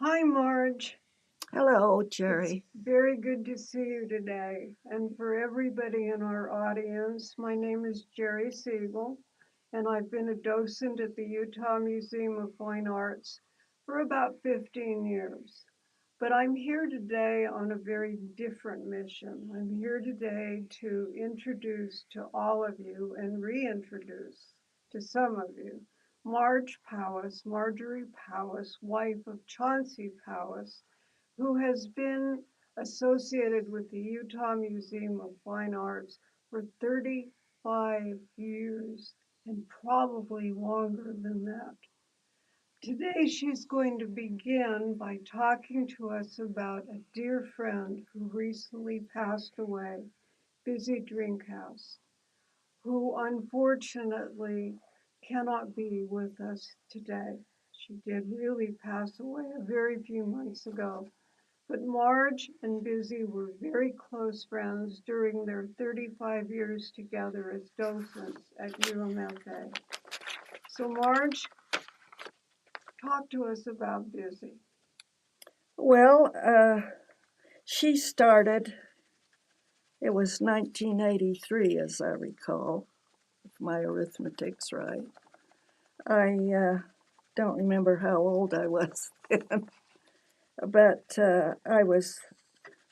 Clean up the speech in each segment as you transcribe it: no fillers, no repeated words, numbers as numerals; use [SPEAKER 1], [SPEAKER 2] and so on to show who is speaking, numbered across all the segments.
[SPEAKER 1] Hi, Marge.
[SPEAKER 2] Hello,
[SPEAKER 1] It's
[SPEAKER 2] Jerry.
[SPEAKER 1] very good to see you today. And for everybody in our audience, my name is Jerry Siegel, and I've been a docent at the Utah Museum of Fine Arts for about 15 years. But I'm here today on a very different mission. I'm here today to introduce to all of you and reintroduce to some of you Marjorie Powis, wife of Chauncey Powis, who has been associated with the Utah Museum of Fine Arts for 35 years and probably longer than that. Today, she's going to begin by talking to us about a dear friend who recently passed away, Busy Drinkhouse, who unfortunately cannot be with us today. She did really pass away a very few months ago. But Marge and Busy were very close friends during their 35 years together as docents at UMFA. So Marge, talk to us about Busy.
[SPEAKER 2] Well, she started, it was 1983, as I recall, if my arithmetic's right. I don't remember how old I was then, but I was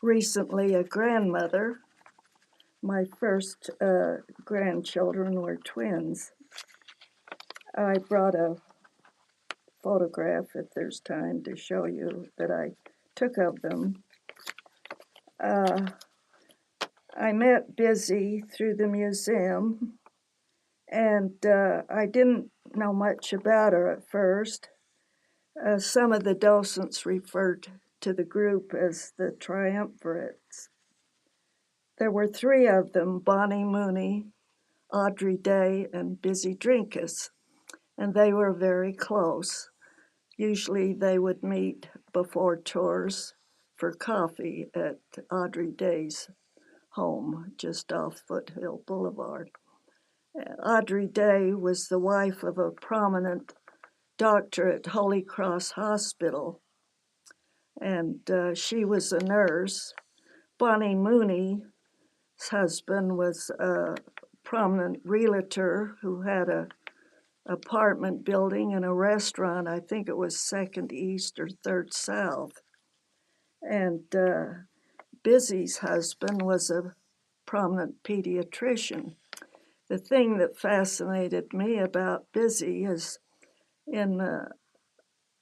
[SPEAKER 2] recently a grandmother. My first grandchildren were twins. I brought a photograph, if there's time, to show you that I took of them. I met Busy through the museum, and I didn't know much about her at first. Some of the docents referred to the group as the triumvirates. There were three of them: Bonnie Mooney, Audrey Day, and Busy Drinkus, and they were very close. Usually they would meet before tours for coffee at Audrey Day's home just off Foothill Boulevard. Audrey Day was the wife of a prominent doctor at Holy Cross Hospital, and she was a nurse. Bonnie Mooney's husband was a prominent realtor who had a apartment building and a restaurant. I think it was Second East or Third South. And Busy's husband was a prominent pediatrician. The thing that fascinated me about Busy is in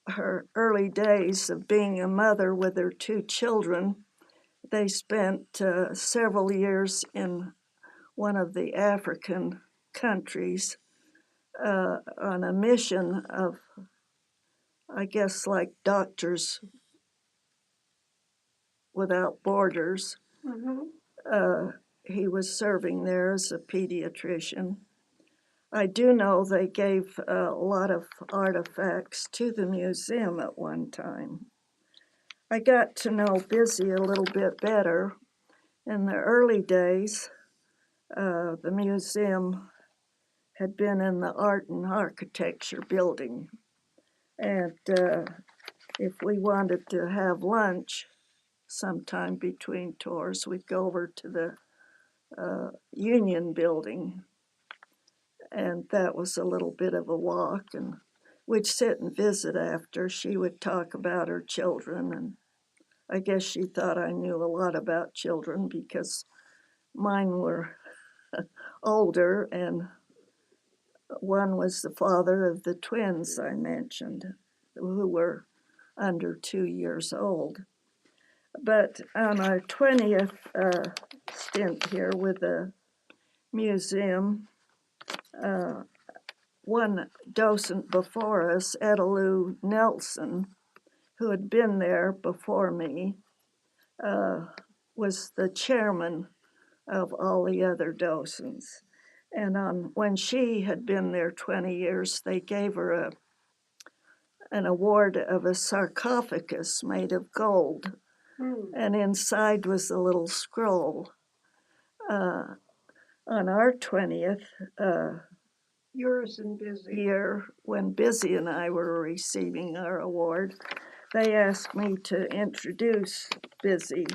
[SPEAKER 2] her early days of being a mother with her two children, they spent several years in one of the African countries on a mission of, I guess, like Doctors Without Borders.
[SPEAKER 1] Mm-hmm.
[SPEAKER 2] Uh, he was serving there as a pediatrician. I do know they gave a lot of artifacts to the museum at one time. I got to know Busy a little bit better. In the early days, the museum had been in the art and architecture building. And if we wanted to have lunch sometime between tours, we'd go over to the Union building. And that was a little bit of a walk. And we'd sit and visit after. She would talk about her children. And I guess she thought I knew a lot about children because mine were older, and one was the father of the twins I mentioned, who were under 2 years old. But on our 20th stint here with the museum, uh, one docent before us, Edalou Nelson, who had been there before me, uh, was the chairman of all the other docents. And when she had been there 20 years, they gave her an award of a sarcophagus made of gold. And inside was a little scroll. Uh, on our 20th
[SPEAKER 1] Yours and Busy.
[SPEAKER 2] year, when Busy and I were receiving our award, they asked me to introduce Busy,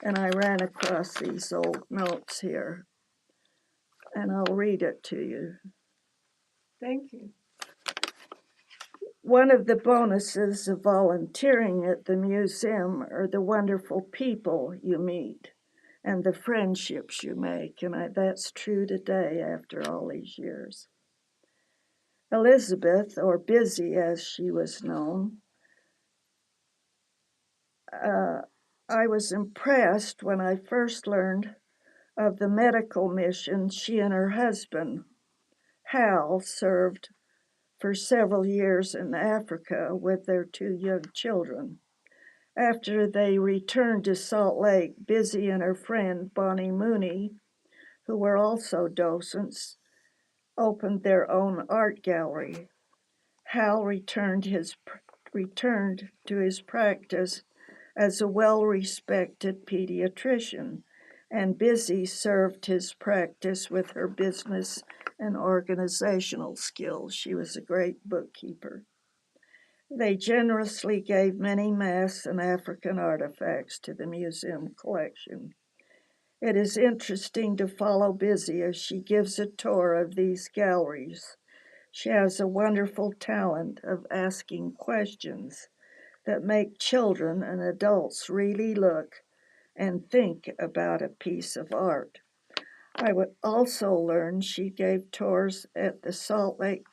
[SPEAKER 2] and I ran across these old notes here, and I'll read it to you.
[SPEAKER 1] Thank you.
[SPEAKER 2] One of the bonuses of volunteering at the museum are the wonderful people you meet and the friendships you make, and that's true today after all these years. Elizabeth, or Busy as she was known, I was impressed when I first learned of the medical mission she and her husband, Hal, served for several years in Africa with their 2 young children. After they returned to Salt Lake, Busy and her friend Bonnie Mooney, who were also docents, opened their own art gallery. Hal returned to his practice as a well-respected pediatrician, and Busy served his practice with her business and organizational skills. She was a great bookkeeper. They generously gave many masks and African artifacts to the museum collection. It is interesting to follow Busy as she gives a tour of these galleries. She has a wonderful talent of asking questions that make children and adults really look and think about a piece of art. I would also learn she gave tours at the Salt Lake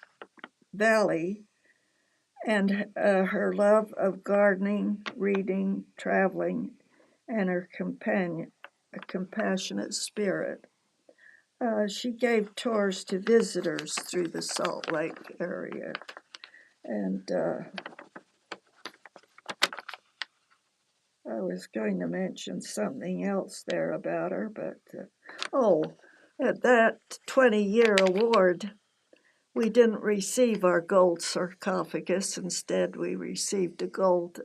[SPEAKER 2] Valley, and her love of gardening, reading, traveling, and her compassionate spirit. She gave tours to visitors through the Salt Lake area. And I was going to mention something else there about her, but at that 20-year award, we didn't receive our gold sarcophagus. Instead, we received a gold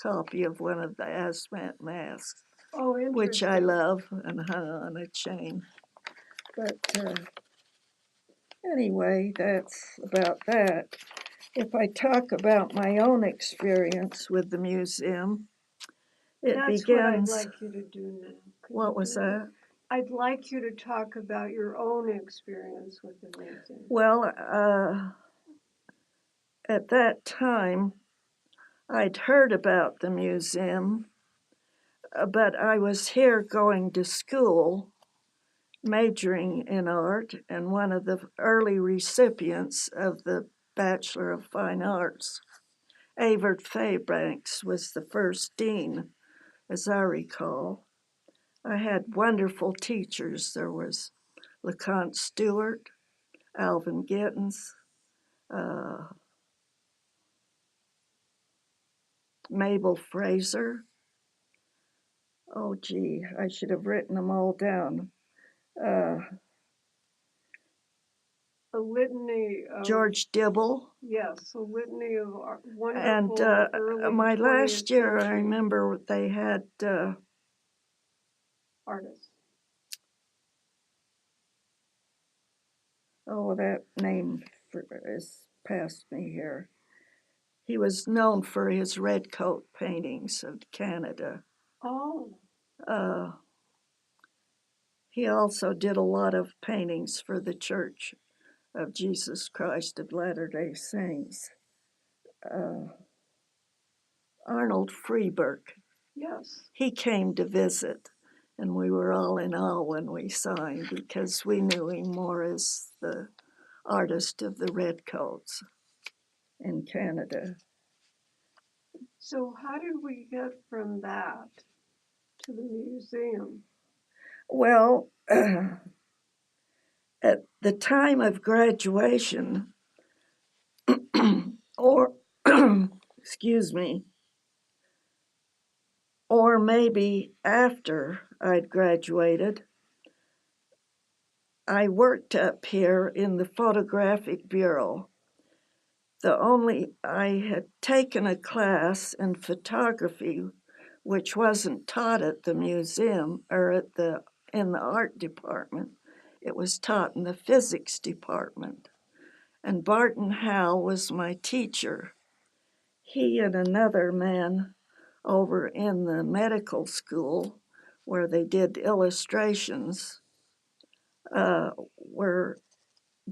[SPEAKER 2] copy of one of the hazmat masks,
[SPEAKER 1] Oh,
[SPEAKER 2] which I
[SPEAKER 1] interesting.
[SPEAKER 2] love and hung on a chain. But anyway, that's about that. If I talk about my own experience with the museum, it
[SPEAKER 1] That's what I'd
[SPEAKER 2] begins.
[SPEAKER 1] like you to do now. Can
[SPEAKER 2] What
[SPEAKER 1] you
[SPEAKER 2] was
[SPEAKER 1] do
[SPEAKER 2] that?
[SPEAKER 1] I'd like you to talk about your own experience with the museum.
[SPEAKER 2] Well, at that time, I'd heard about the museum, but I was here going to school, majoring in art, and one of the early recipients of the Bachelor of Fine Arts. Avert Fairbanks was the first dean, as I recall. I had wonderful teachers. There was LeConte Stewart, Alvin Gittens, Mabel Fraser. Oh, gee, I should have written them all down.
[SPEAKER 1] A litany of,
[SPEAKER 2] George Dibble.
[SPEAKER 1] yes, a litany of
[SPEAKER 2] And
[SPEAKER 1] wonderful early
[SPEAKER 2] my
[SPEAKER 1] 20th
[SPEAKER 2] last year, I
[SPEAKER 1] century
[SPEAKER 2] remember they had,
[SPEAKER 1] artists.
[SPEAKER 2] that name is past me here. He was known for his red coat paintings of Canada.
[SPEAKER 1] Oh,
[SPEAKER 2] Uh, he also did a lot of paintings for the Church of Jesus Christ of Latter-day Saints. Arnold Freeberg,
[SPEAKER 1] yes.
[SPEAKER 2] he came to visit, and we were all in awe when we saw him because we knew him more as the artist of the redcoats in Canada.
[SPEAKER 1] So how did we get from that to the museum?
[SPEAKER 2] Well, at the time of graduation, or excuse me, or maybe after I'd graduated, I worked up here in the photographic bureau. I had taken a class in photography, which wasn't taught at the museum or in the art department. It was taught in the physics department. And Barton Howe was my teacher. he and another man over in the medical school where they did illustrations were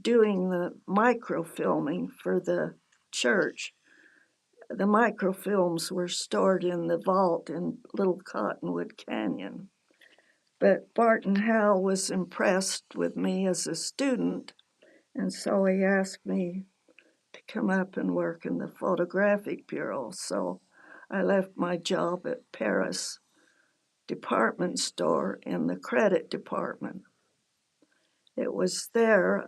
[SPEAKER 2] doing the microfilming for the church. The microfilms were stored in the vault in Little Cottonwood Canyon. But Barton Howell was impressed with me as a student, and so he asked me to come up and work in the photographic bureau. So I left my job at Paris department store in the credit department. It was there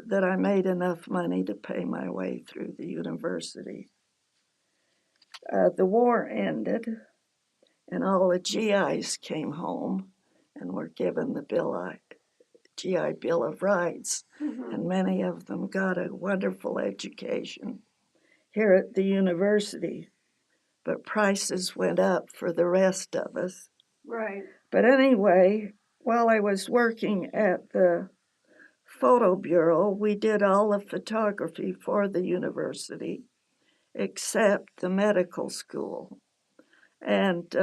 [SPEAKER 2] that I made enough money to pay my way through the university. The war ended, and all the GIs came home and were given the GI Bill of Rights, and many of them got a wonderful education here at the university. But prices went up for the rest of us.
[SPEAKER 1] Right.
[SPEAKER 2] But anyway, while I was working at the photo bureau, we did all the photography for the university except the medical school. And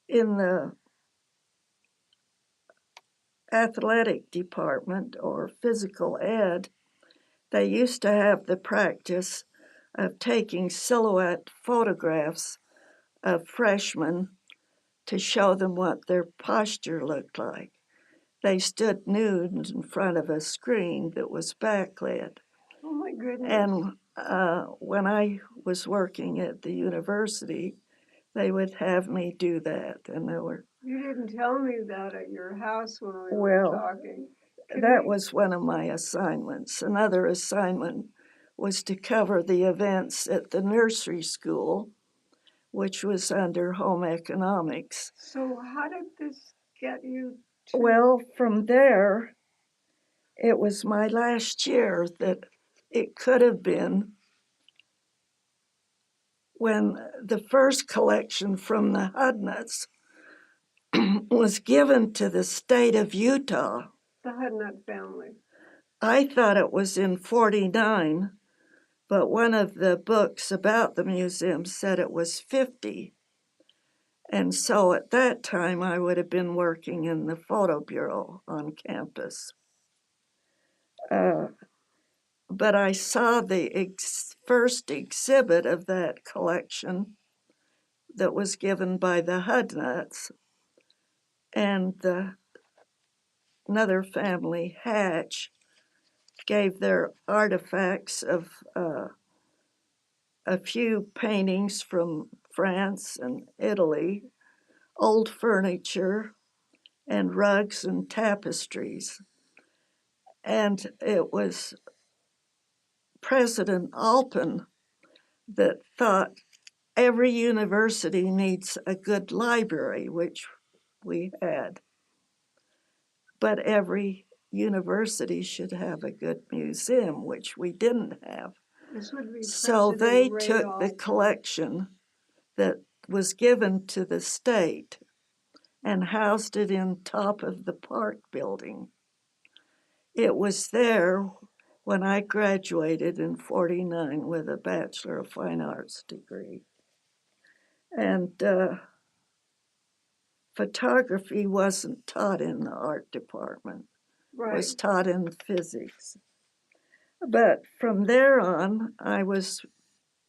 [SPEAKER 2] in the athletic department or physical ed, they used to have the practice of taking silhouette photographs of freshmen to show them what their posture looked like. They stood nude in front of a screen that was backlit.
[SPEAKER 1] Oh my goodness.
[SPEAKER 2] And when I was working at the university, they would have me do that. And there were.
[SPEAKER 1] You didn't tell me that at your house when we
[SPEAKER 2] Well,
[SPEAKER 1] were talking.
[SPEAKER 2] That was one of my assignments. Another assignment was to cover the events at the nursery school, which was under home economics.
[SPEAKER 1] So how did this get you to?
[SPEAKER 2] Well, from there, it was my last year that it could have been when the first collection from the Hudnuts was given to the state of Utah.
[SPEAKER 1] The Hudnut family.
[SPEAKER 2] I thought it was in 49, but one of the books about the museum said it was 50. And so at that time, I would have been working in the photo bureau on campus. But I saw the first exhibit of that collection that was given by the Hudnuts, and another family, Hatch, gave their artifacts of a few paintings from France and Italy, old furniture, and rugs and tapestries. And it was President Alpin that thought every university needs a good library, which we had. But every university should have a good museum, which we didn't have.
[SPEAKER 1] This would be
[SPEAKER 2] So
[SPEAKER 1] President
[SPEAKER 2] they
[SPEAKER 1] Ray
[SPEAKER 2] took the
[SPEAKER 1] Alpin.
[SPEAKER 2] collection that was given to the state and housed it in top of the park building. It was there when I graduated in 49 with a Bachelor of Fine Arts degree. And photography wasn't taught in the art department.
[SPEAKER 1] Right.
[SPEAKER 2] It was taught in physics. But from there on, I was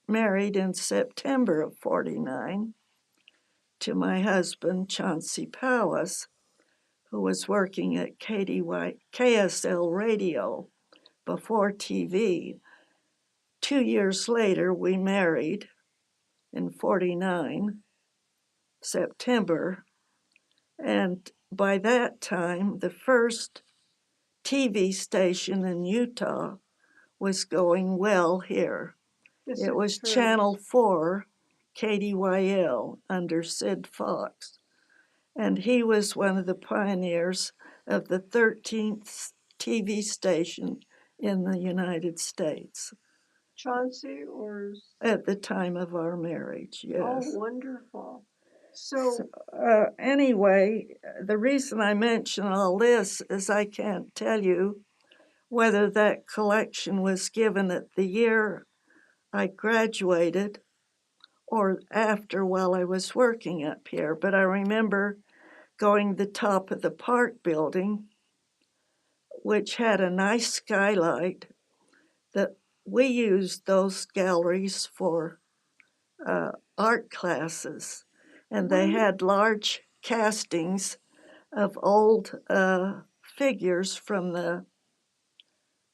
[SPEAKER 2] married in September of 49 to my husband, Chauncey Powis, who was working at KSL Radio before TV. 2 years later, we married in 49, September, and by that time, the first TV station in Utah was going well here. It was Channel 4, KDYL, under Sid Fox. And he was one of the pioneers of the 13th TV station in the United States.
[SPEAKER 1] Chauncey or?
[SPEAKER 2] At the time of our marriage, yes.
[SPEAKER 1] Oh, wonderful. So
[SPEAKER 2] anyway, the reason I mention all this is I can't tell you whether that collection was given at the year I graduated or after while I was working up here, but I remember going to the top of the park building, which had a nice skylight that we used those galleries for art classes. And they had large castings of old figures from the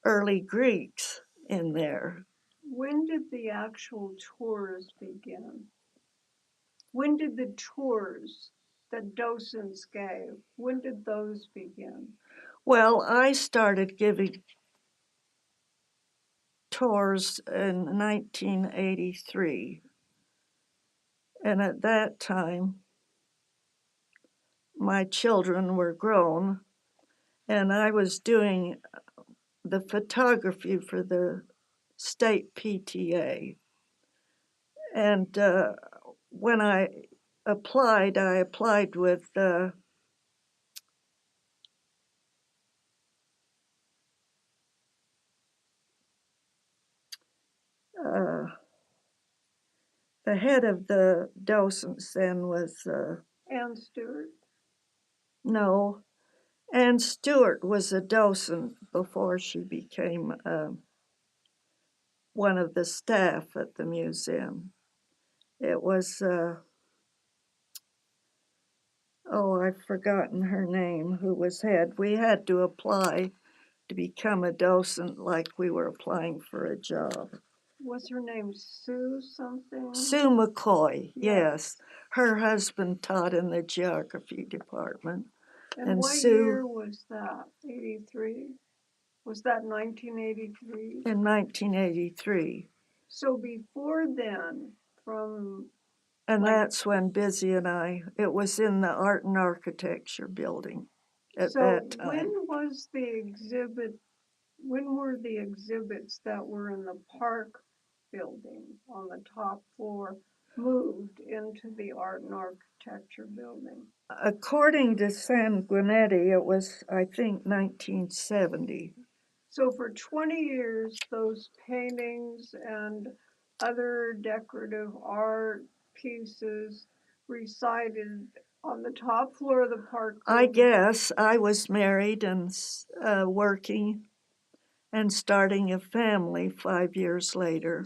[SPEAKER 2] early Greeks in there.
[SPEAKER 1] When did the actual tours begin? When did the tours that docents gave, when did those begin?
[SPEAKER 2] Well, I started giving tours in 1983. And at that time, my children were grown, and I was doing the photography for the state PTA. And when I applied with uh, the head of the docents then was
[SPEAKER 1] Ann Stewart?
[SPEAKER 2] no, Ann Stewart was a docent before she became one of the staff at the museum. It was oh, I've forgotten her name, who was head. We had to apply to become a docent like we were applying for a job.
[SPEAKER 1] Was her name Sue something?
[SPEAKER 2] Sue McCoy, yes. Her husband taught in the geography department.
[SPEAKER 1] And what
[SPEAKER 2] Sue,
[SPEAKER 1] year was that? 83? Was that 1983?
[SPEAKER 2] In 1983.
[SPEAKER 1] So before then, from
[SPEAKER 2] And
[SPEAKER 1] like,
[SPEAKER 2] that's when Busy and it was in the art and architecture building at that time.
[SPEAKER 1] When were the exhibits that were in the park building on the top floor moved into the art and architecture building?
[SPEAKER 2] According to Sanguinetti, it was, I think, 1970.
[SPEAKER 1] So for 20 years, those paintings and other decorative art pieces resided on the top floor of the park building.
[SPEAKER 2] I guess I was married and working and starting a family 5 years later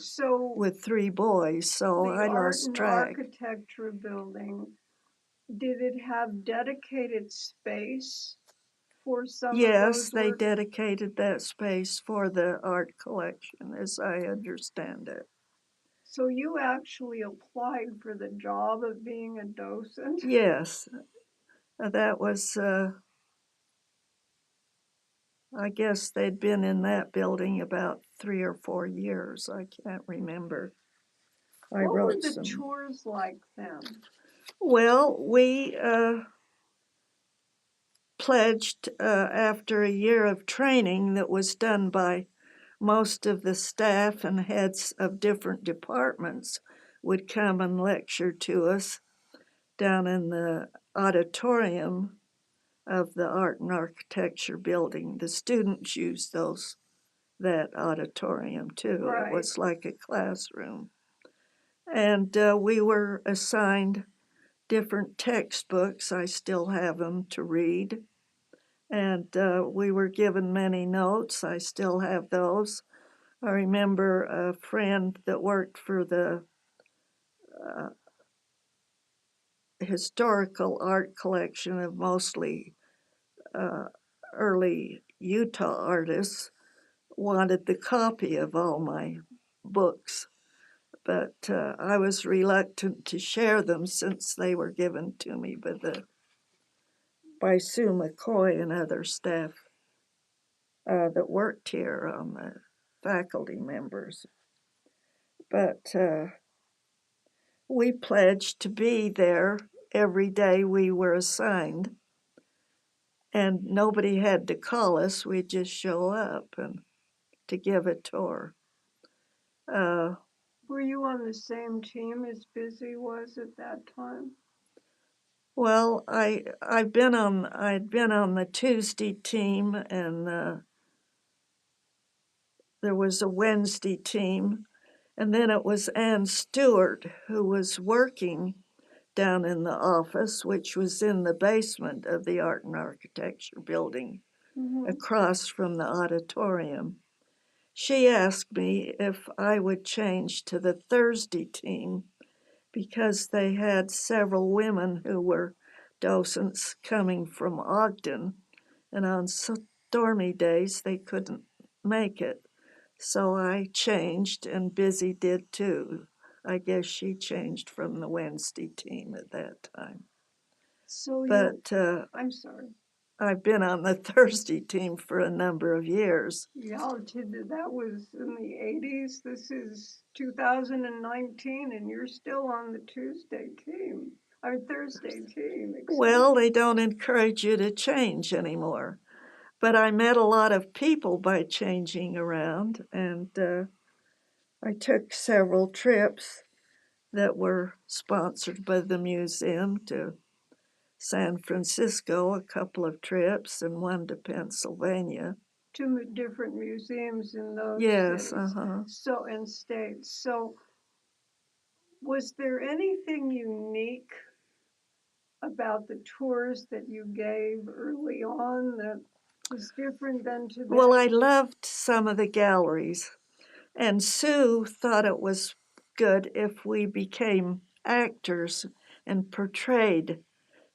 [SPEAKER 2] with 3 boys, so I lost track.
[SPEAKER 1] The art and architecture building, did it have dedicated space for some of those
[SPEAKER 2] Yes, they
[SPEAKER 1] works?
[SPEAKER 2] dedicated that space for the art collection, as I understand it.
[SPEAKER 1] So you actually applied for the job of being a docent?
[SPEAKER 2] Yes, that was, I guess they'd been in that building about 3 or 4 years. I can't remember.
[SPEAKER 1] What were the tours like then?
[SPEAKER 2] Well, we pledged after a year of training that was done by most of the staff and heads of different departments would come and lecture to us down in the auditorium of the art and architecture building. The students used that auditorium too. Right. It was like a classroom. And we were assigned different textbooks. I still have them to read. And we were given many notes. I still have those. I remember a friend that worked for the uh, historical art collection of mostly uh, early Utah artists wanted the copy of all my books, but I was reluctant to share them since they were given to me by Sue McCoy and other staff that worked here on the faculty members. But we pledged to be there every day we were assigned, and nobody had to call us. We'd just show up and to give a tour.
[SPEAKER 1] Were you on the same team as Busy was at that time?
[SPEAKER 2] Well, I'd been on the Tuesday team, and there was a Wednesday team, And then it was Ann Stewart who was working down in the office, which was in the basement of the Art and Architecture building
[SPEAKER 1] Mm-hmm.
[SPEAKER 2] across from the auditorium. She asked me if I would change to the Thursday team because they had several women who were docents coming from Ogden, and on stormy days they couldn't make it. So I changed, and Busy did too. I guess she changed from the Wednesday team at that time.
[SPEAKER 1] So
[SPEAKER 2] But
[SPEAKER 1] I'm sorry.
[SPEAKER 2] I've been on the Thursday team for a number of years.
[SPEAKER 1] Yeah, that was in the 80s. This is 2019, and you're still on the Tuesday team. Or Thursday team, excuse
[SPEAKER 2] Well,
[SPEAKER 1] me.
[SPEAKER 2] they don't encourage you to change anymore. But I met a lot of people by changing around, and I took several trips that were sponsored by the museum to San Francisco, a couple of trips, and one to Pennsylvania.
[SPEAKER 1] Two different museums in those
[SPEAKER 2] Yes,
[SPEAKER 1] cities, so and states. So, was there anything unique about the tours that you gave early on that was different than
[SPEAKER 2] Well, I
[SPEAKER 1] today?
[SPEAKER 2] loved some of the galleries, and Sue thought it was good if we became actors and portrayed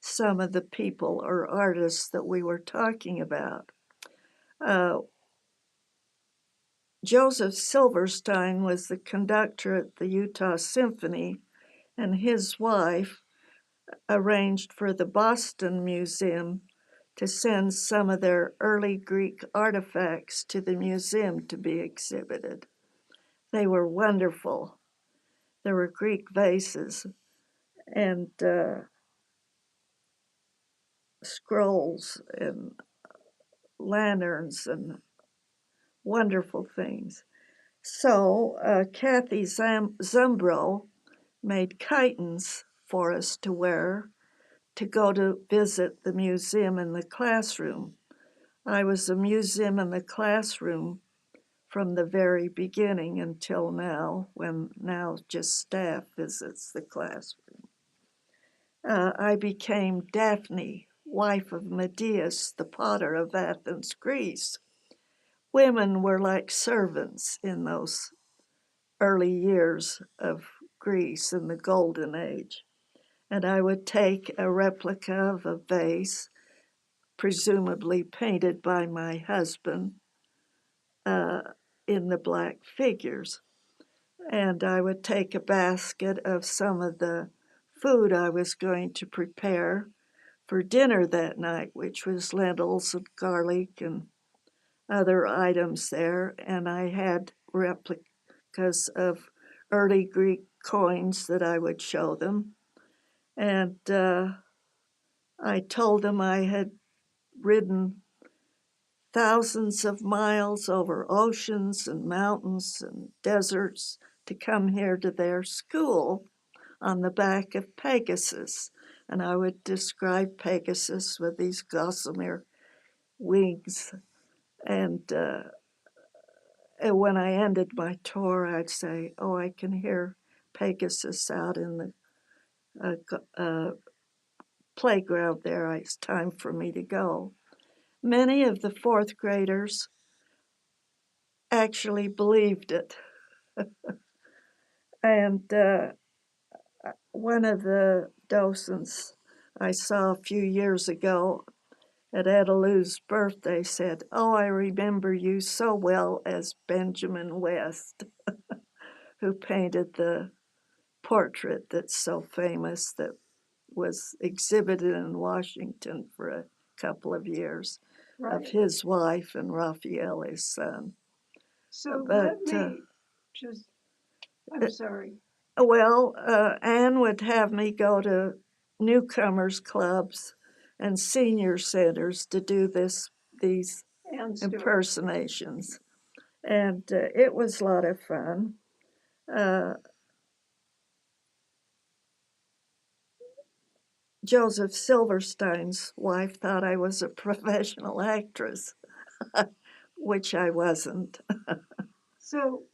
[SPEAKER 2] some of the people or artists that we were talking about. Uh, Joseph Silverstein was the conductor at the Utah Symphony, and his wife arranged for the Boston Museum to send some of their early Greek artifacts to the museum to be exhibited. They were wonderful. There were Greek vases and scrolls and lanterns and wonderful things. So Kathy Zumbro made chitons for us to wear to go to visit the museum in the classroom. I was a museum in the classroom from the very beginning until now, when now just staff visits the classroom. I became Daphne, wife of Medius, the potter of Athens, Greece. Women were like servants in those early years of Greece in the Golden Age. And I would take a replica of a vase, presumably painted by my husband, uh, in the black figures. And I would take a basket of some of the food I was going to prepare for dinner that night, which was lentils and garlic and other items there. And I had replicas of early Greek coins that I would show them. And I told them I had ridden thousands of miles over oceans and mountains and deserts to come here to their school on the back of Pegasus. And I would describe Pegasus with these gossamer wings. And when I ended my tour, I'd say, "Oh, I can hear Pegasus out in the playground there. It's time for me to go." Many of the fourth graders actually believed it. And one of the docents I saw a few years ago at Adalu's birthday said, "Oh, I remember you so well as Benjamin West," who painted the portrait that's so famous that was exhibited in Washington for a couple of years of
[SPEAKER 1] Right.
[SPEAKER 2] his wife and Raphael, his son.
[SPEAKER 1] So let
[SPEAKER 2] But
[SPEAKER 1] me just, I'm sorry,
[SPEAKER 2] well, Anne would have me go to newcomers clubs and senior centers to do these
[SPEAKER 1] Ann Stewart.
[SPEAKER 2] impersonations, and it was a lot of fun. Uh, Joseph Silverstein's wife thought I was a professional actress, which I wasn't.
[SPEAKER 1] So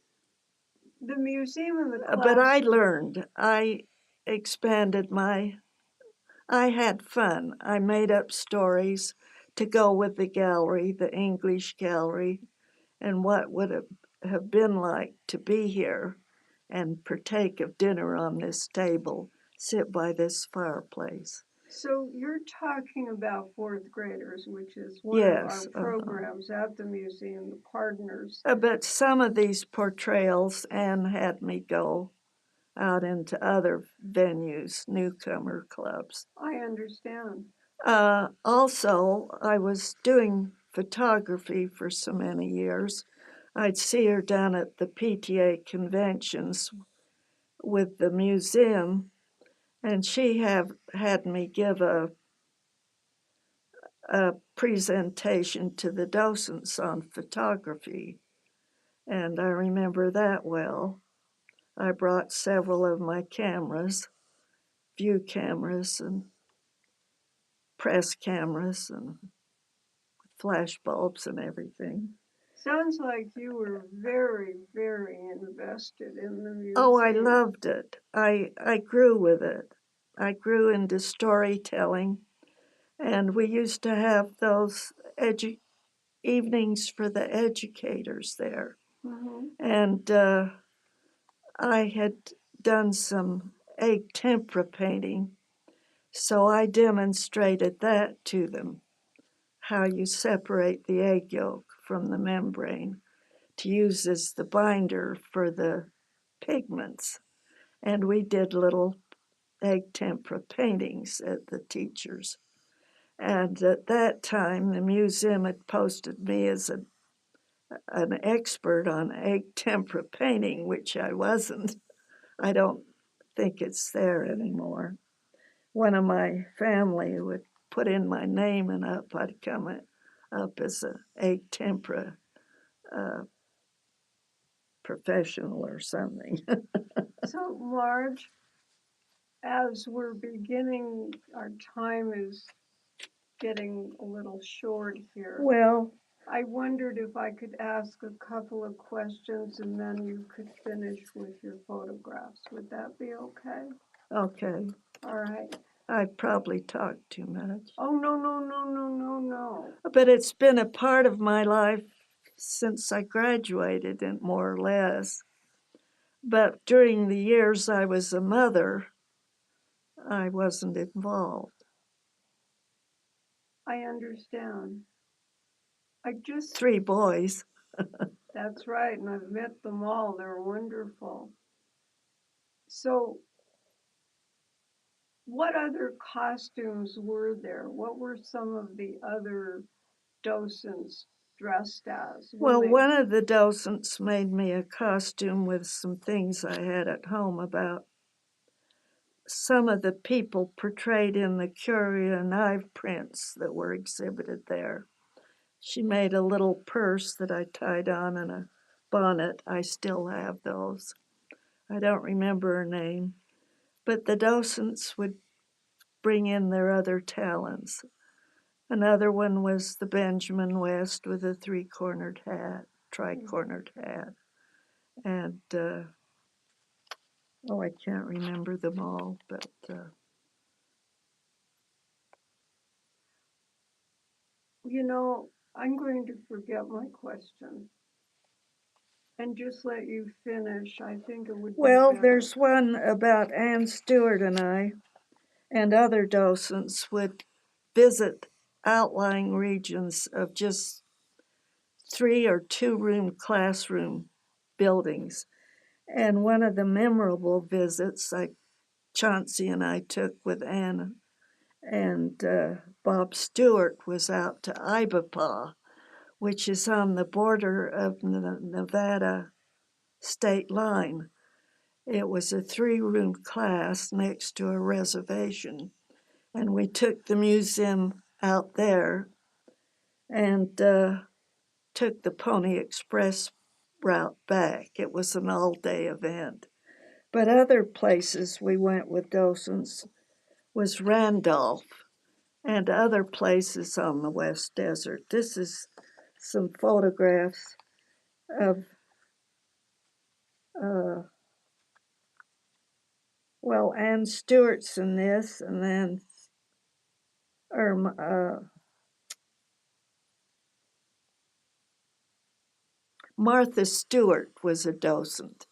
[SPEAKER 1] The museum and the
[SPEAKER 2] But I
[SPEAKER 1] classroom.
[SPEAKER 2] learned. I expanded I had fun. I made up stories to go with the gallery, the English gallery, and what would it have been like to be here and partake of dinner on this table, sit by this fireplace.
[SPEAKER 1] So you're talking about fourth graders, which is one of our
[SPEAKER 2] Yes,
[SPEAKER 1] programs at the museum, the partners.
[SPEAKER 2] but some of these portrayals, Anne had me go out into other venues, newcomer clubs.
[SPEAKER 1] I understand.
[SPEAKER 2] Also, I was doing photography for so many years. I'd see her down at the PTA conventions with the museum, and she had me give a presentation to the docents on photography, and I remember that well. I brought several of my cameras, view cameras and press cameras and flash bulbs and everything.
[SPEAKER 1] Sounds like you were very, very invested in the
[SPEAKER 2] Oh, I
[SPEAKER 1] museum.
[SPEAKER 2] loved it. I grew with it. I grew into storytelling, and we used to have those evenings for the educators there.
[SPEAKER 1] Mm-hmm.
[SPEAKER 2] And I had done some egg tempera painting, so I demonstrated that to them, how you separate the egg yolk from the membrane to use as the binder for the pigments. And we did little egg tempera paintings at the teachers. And at that time, the museum had posted me as an expert on egg tempera painting, which I wasn't. I don't think it's there anymore. One of my family would put in my name, and I'd come up as an egg tempera uh, professional or something.
[SPEAKER 1] So, Marge, as we're beginning, our time is getting a little short here.
[SPEAKER 2] Well,
[SPEAKER 1] I wondered if I could ask a couple of questions and then you could finish with your photographs. Would that be okay?
[SPEAKER 2] okay.
[SPEAKER 1] All right.
[SPEAKER 2] I probably talked too much.
[SPEAKER 1] Oh, no, no, no, no, no, no.
[SPEAKER 2] But it's been a part of my life since I graduated, and more or less. But during the years I was a mother, I wasn't involved.
[SPEAKER 1] I understand. I just,
[SPEAKER 2] 3 boys.
[SPEAKER 1] that's right, and I've met them all. They're wonderful. So, what other costumes were there? What were some of the other docents dressed as?
[SPEAKER 2] Well, one of the docents made me a costume with some things I had at home about some of the people portrayed in the Curia and Ive prints that were exhibited there. She made a little purse that I tied on and a bonnet. I still have those. I don't remember her name, but the docents would bring in their other talents. Another one was the Benjamin West with a three-cornered hat, tri-cornered hat. And, I can't remember them all, but
[SPEAKER 1] You know, I'm going to forget my question and just let you finish. I think it would be
[SPEAKER 2] well,
[SPEAKER 1] better.
[SPEAKER 2] there's one about Ann Stewart and I, and other docents would visit outlying regions of just 3 or 2 room classroom buildings. And one of the memorable visits Chauncey and I took with Ann and Bob Stewart was out to Ibapaw, which is on the border of the Nevada state line. It was a 3 room class next to a reservation, and we took the museum out there and took the Pony Express route back. It was an all-day event. But other places we went with docents was Randolph and other places on the West Desert. This is some photographs of uh, well, Ann Stewart's in this, and then Martha Stewart was a docent.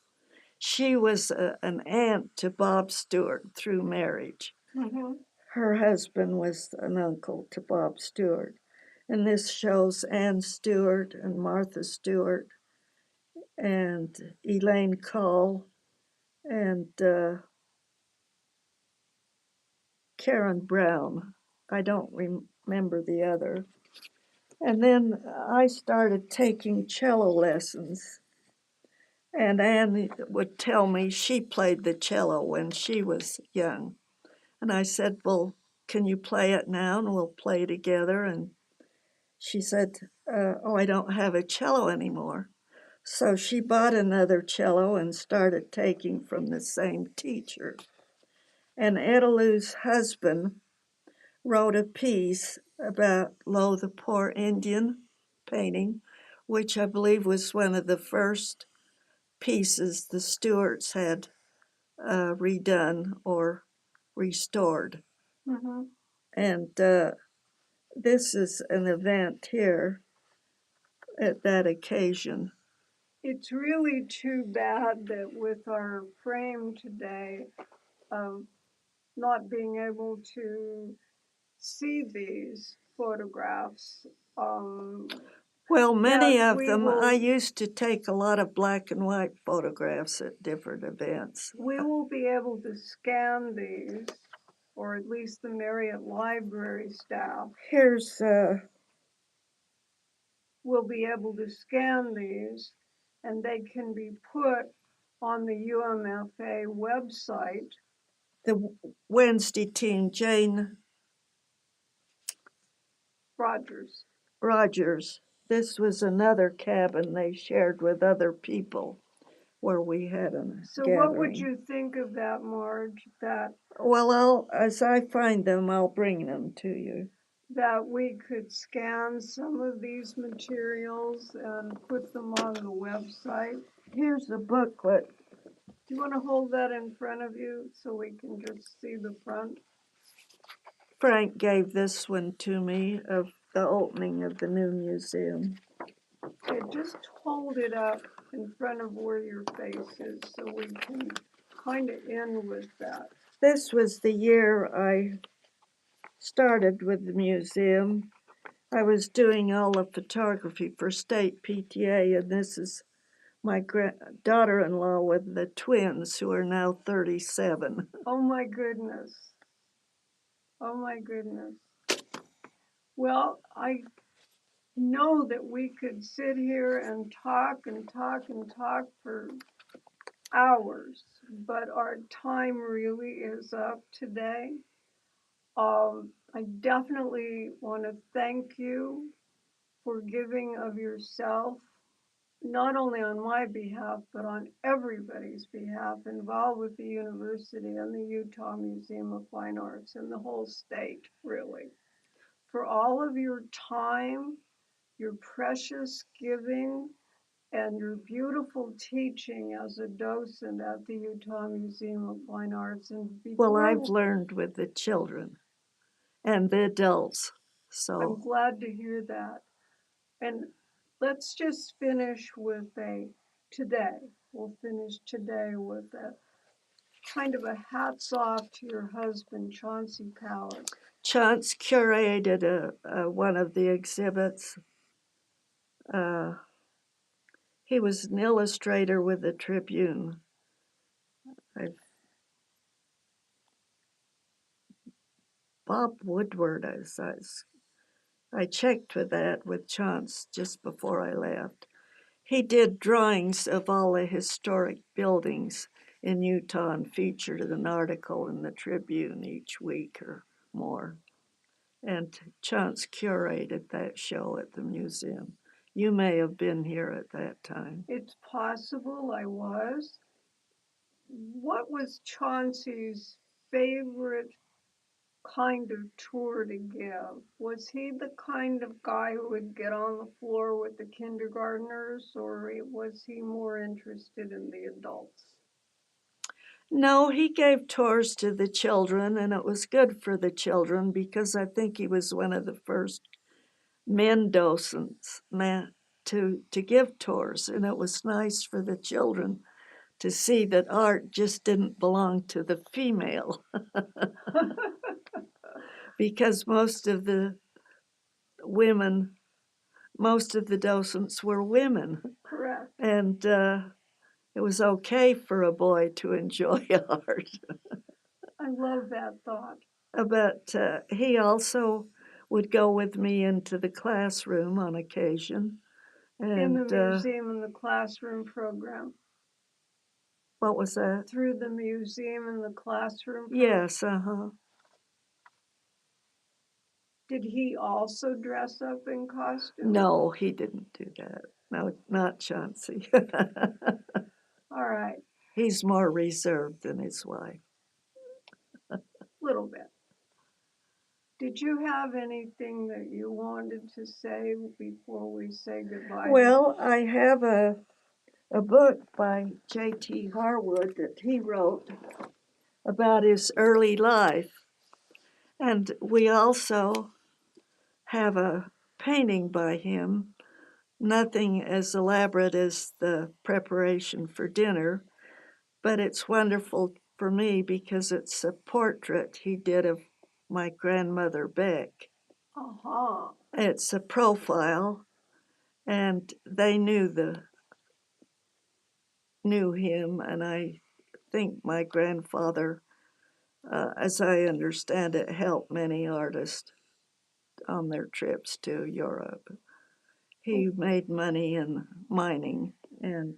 [SPEAKER 2] She was an aunt to Bob Stewart through marriage.
[SPEAKER 1] Mm-hmm.
[SPEAKER 2] Her husband was an uncle to Bob Stewart. And this shows Ann Stewart and Martha Stewart and Elaine Cole and Karen Brown. I don't remember the other. And then I started taking cello lessons. And Ann would tell me she played the cello when she was young. And I said, well, can you play it now? And we'll play together. And she said, oh, I don't have a cello anymore. So she bought another cello and started taking from the same teacher. And Edalu's husband wrote a piece about Lo the Poor Indian painting, which I believe was one of the first pieces the Stewarts had redone or restored.
[SPEAKER 1] Mm-hmm.
[SPEAKER 2] And this is an event here at that occasion.
[SPEAKER 1] It's really too bad that with our frame today, not being able to see these photographs,
[SPEAKER 2] Well, many
[SPEAKER 1] that
[SPEAKER 2] of
[SPEAKER 1] we
[SPEAKER 2] them, I
[SPEAKER 1] will
[SPEAKER 2] used to take a lot of black and white photographs at different events.
[SPEAKER 1] we will be able to scan these, or at least the Marriott Library staff
[SPEAKER 2] Here's
[SPEAKER 1] will be able to scan these, and they can be put on the UMFA website.
[SPEAKER 2] the Wednesday team, Jane
[SPEAKER 1] Rogers.
[SPEAKER 2] Rogers. This was another cabin they shared with other people where we had a
[SPEAKER 1] So
[SPEAKER 2] gathering.
[SPEAKER 1] what would you think of that, Marge,
[SPEAKER 2] Well, as I find them, I'll bring them to you.
[SPEAKER 1] that we could scan some of these materials and put them on the website?
[SPEAKER 2] Here's a booklet.
[SPEAKER 1] Do you want to hold that in front of you so we can just see the front?
[SPEAKER 2] Frank gave this one to me of the opening of the new museum.
[SPEAKER 1] Okay, just hold it up in front of where your face is so we can kind of end with that.
[SPEAKER 2] This was the year I started with the museum. I was doing all the photography for state PTA, and this is my daughter-in-law with the twins who are now 37.
[SPEAKER 1] Oh my goodness. Oh my goodness. Well, I know that we could sit here and talk and talk and talk for hours, but our time really is up today. I definitely want to thank you for giving of yourself, not only on my behalf, but on everybody's behalf involved with the university and the Utah Museum of Fine Arts and the whole state, really, for all of your time, your precious giving, and your beautiful teaching as a docent at the Utah Museum of Fine Arts. And
[SPEAKER 2] Well, I've learned with the children and the adults, so
[SPEAKER 1] I'm glad to hear that. And let's just finish with today. We'll finish today with a kind of a hats off to your husband, Chauncey Powis.
[SPEAKER 2] Chance curated one of the exhibits. He was an illustrator with the Tribune. Bob Woodward, I checked with that with Chance just before I left. He did drawings of all the historic buildings in Utah and featured an article in the Tribune each week or more. And Chance curated that show at the museum. You may have been here at that time.
[SPEAKER 1] It's possible I was. What was Chauncey's favorite kind of tour to give? Was he the kind of guy who would get on the floor with the kindergartners, or was he more interested in the adults?
[SPEAKER 2] No, he gave tours to the children, and it was good for the children because I think he was one of the first men docents to give tours, and it was nice for the children to see that art just didn't belong to the female because women, most of the docents were women,
[SPEAKER 1] Correct.
[SPEAKER 2] and it was okay for a boy to enjoy art.
[SPEAKER 1] I love that thought.
[SPEAKER 2] But he also would go with me into the classroom on occasion.
[SPEAKER 1] In the
[SPEAKER 2] And
[SPEAKER 1] museum and the classroom program.
[SPEAKER 2] what was that?
[SPEAKER 1] Through the museum and the classroom program.
[SPEAKER 2] Yes, uh-huh.
[SPEAKER 1] Did he also dress up in costume?
[SPEAKER 2] No, he didn't do that. No, not Chauncey.
[SPEAKER 1] All right,
[SPEAKER 2] He's more reserved than his wife.
[SPEAKER 1] little bit. Did you have anything that you wanted to say before we say goodbye?
[SPEAKER 2] Well, I have a book by J.T. Harwood that he wrote about his early life. And we also have a painting by him, nothing as elaborate as the preparation for dinner, but it's wonderful for me because it's a portrait he did of my grandmother Beck.
[SPEAKER 1] Uh-huh.
[SPEAKER 2] It's a profile, and they knew him, and I think my grandfather, as I understand it, helped many artists on their trips to Europe. He made money in mining, and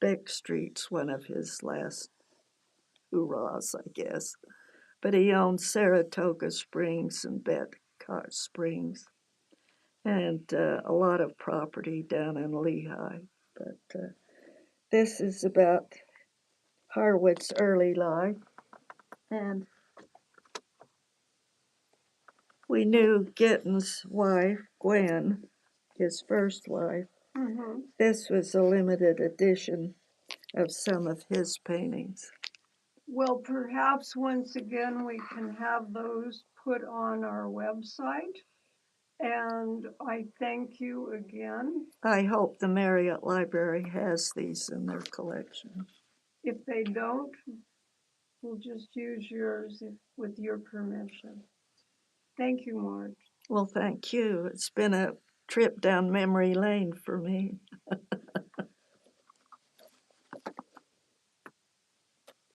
[SPEAKER 2] Beck Street's one of his last hurrahs, I guess. But he owned Saratoga Springs and Betcott Springs, and a lot of property down in Lehigh. But this is about Harwood's early life, and we knew Gitten's wife, Gwen, his first wife.
[SPEAKER 1] Mm-hmm.
[SPEAKER 2] This was a limited edition of some of his paintings.
[SPEAKER 1] Well, perhaps once again we can have those put on our website. And I thank you again.
[SPEAKER 2] I hope the Marriott Library has these in their collection.
[SPEAKER 1] If they don't, we'll just use yours with your permission. Thank you, Marge.
[SPEAKER 2] Well, thank you. It's been a trip down memory lane for me.